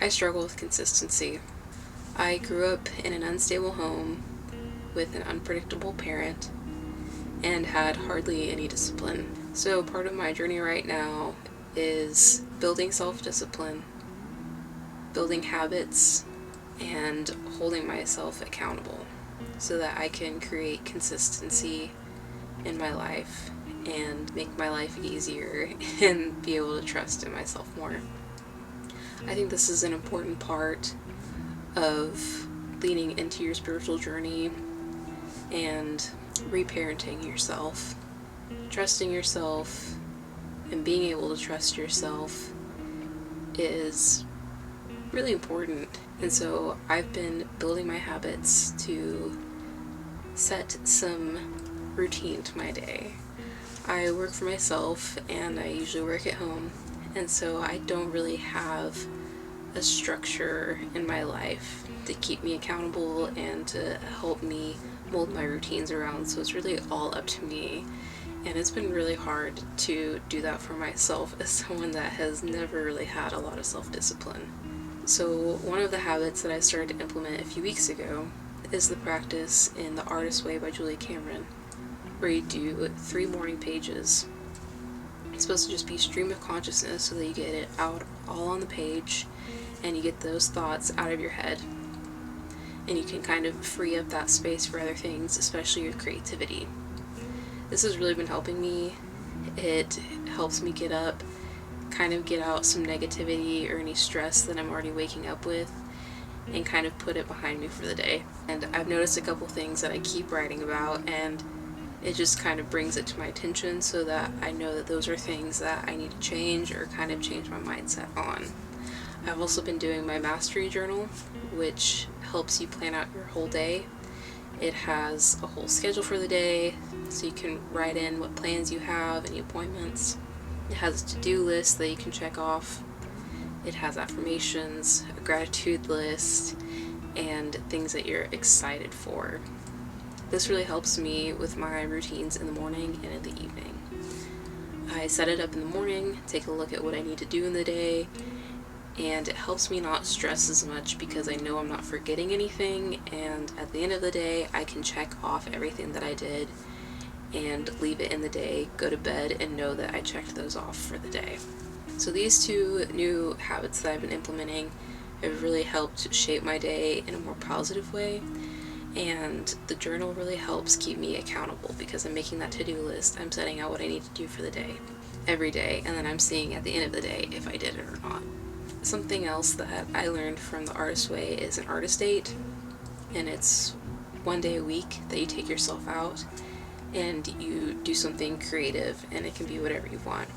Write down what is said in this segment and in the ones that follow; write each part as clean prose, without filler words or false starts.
I struggle with consistency. I grew up in an unstable home with an unpredictable parent and had hardly any discipline. So part of my journey right now is building self-discipline, building habits, and holding myself accountable so that I can create consistency in my life and make my life easier and be able to trust in myself more. I think this is an important part of leaning into your spiritual journey and reparenting yourself. Trusting yourself and being able to trust yourself is really important. And so I've been building my habits to set some routine to my day. I work for myself and I usually work at home, and so I don't really have a structure in my life to keep me accountable and to help me mold my routines around. So it's really all up to me, and it's been really hard to do that for myself as someone that has never really had a lot of self-discipline. So one of the habits that I started to implement a few weeks ago is the practice in The Artist's Way by Julia Cameron, where you do 3 morning pages. It's supposed to just be stream of consciousness so that you get it out all on the page and you get those thoughts out of your head. And you can kind of free up that space for other things, especially your creativity. This has really been helping me. It helps me get up, kind of get out some negativity or any stress that I'm already waking up with, and kind of put it behind me for the day. And I've noticed a couple things that I keep writing about, and it just kind of brings it to my attention so that I know that those are things that I need to change or kind of change my mindset on. I've also been doing my mastery journal, which helps you plan out your whole day. It has a whole schedule for the day, so you can write in what plans you have, any appointments. It has a to-do list that you can check off. It has affirmations, a gratitude list, and things that you're excited for. This really helps me with my routines in the morning and in the evening. I set it up in the morning, take a look at what I need to do in the day, and it helps me not stress as much because I know I'm not forgetting anything, and at the end of the day I can check off everything that I did and leave it in the day, go to bed, and know that I checked those off for the day. So these 2 new habits that I've been implementing have really helped shape my day in a more positive way, and the journal really helps keep me accountable because I'm making that to-do list. I'm setting out what I need to do for the day every day, and then I'm seeing at the end of the day if I did it or not. Something else that I learned from The Artist's Way is an artist date, and it's 1 day a week that you take yourself out and you do something creative, and it can be whatever you want.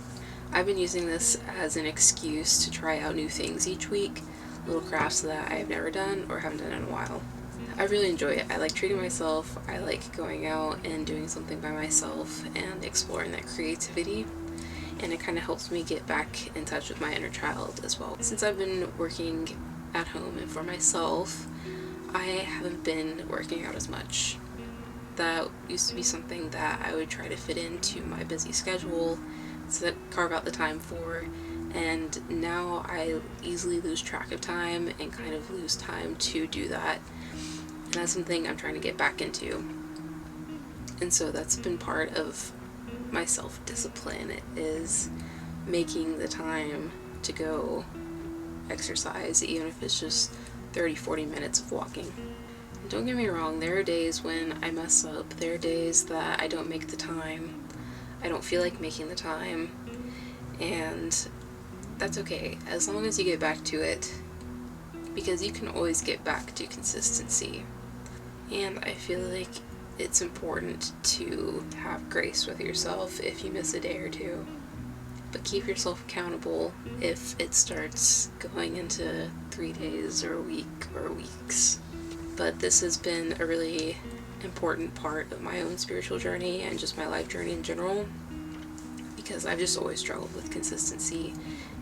I've been using this as an excuse to try out new things each week, little crafts that I've never done or haven't done in a while. I really enjoy it. I like treating myself, I like going out and doing something by myself and exploring that creativity, and it kind of helps me get back in touch with my inner child as well. Since I've been working at home and for myself, I haven't been working out as much. That used to be something that I would try to fit into my busy schedule, so carve out the time for, and now I easily lose track of time and kind of lose time to do that, and that's something I'm trying to get back into. And so that's been part of my self-discipline, is making the time to go exercise, even if it's just 30-40 minutes of walking. Don't get me wrong, there are days when I mess up, there are days that I don't make the time, I don't feel like making the time, and that's okay, as long as you get back to it, because you can always get back to consistency. And I feel like it's important to have grace with yourself if you miss a day or 2, but keep yourself accountable if it starts going into 3 days or a week or weeks. But this has been a really important part of my own spiritual journey and just my life journey in general, because I've just always struggled with consistency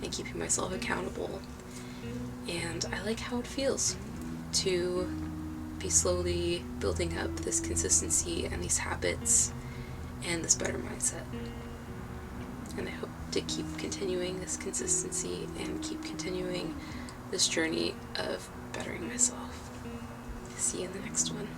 and keeping myself accountable. And I like how it feels to be slowly building up this consistency and these habits and this better mindset. And I hope to keep continuing this consistency and keep continuing this journey of bettering myself. See you in the next one.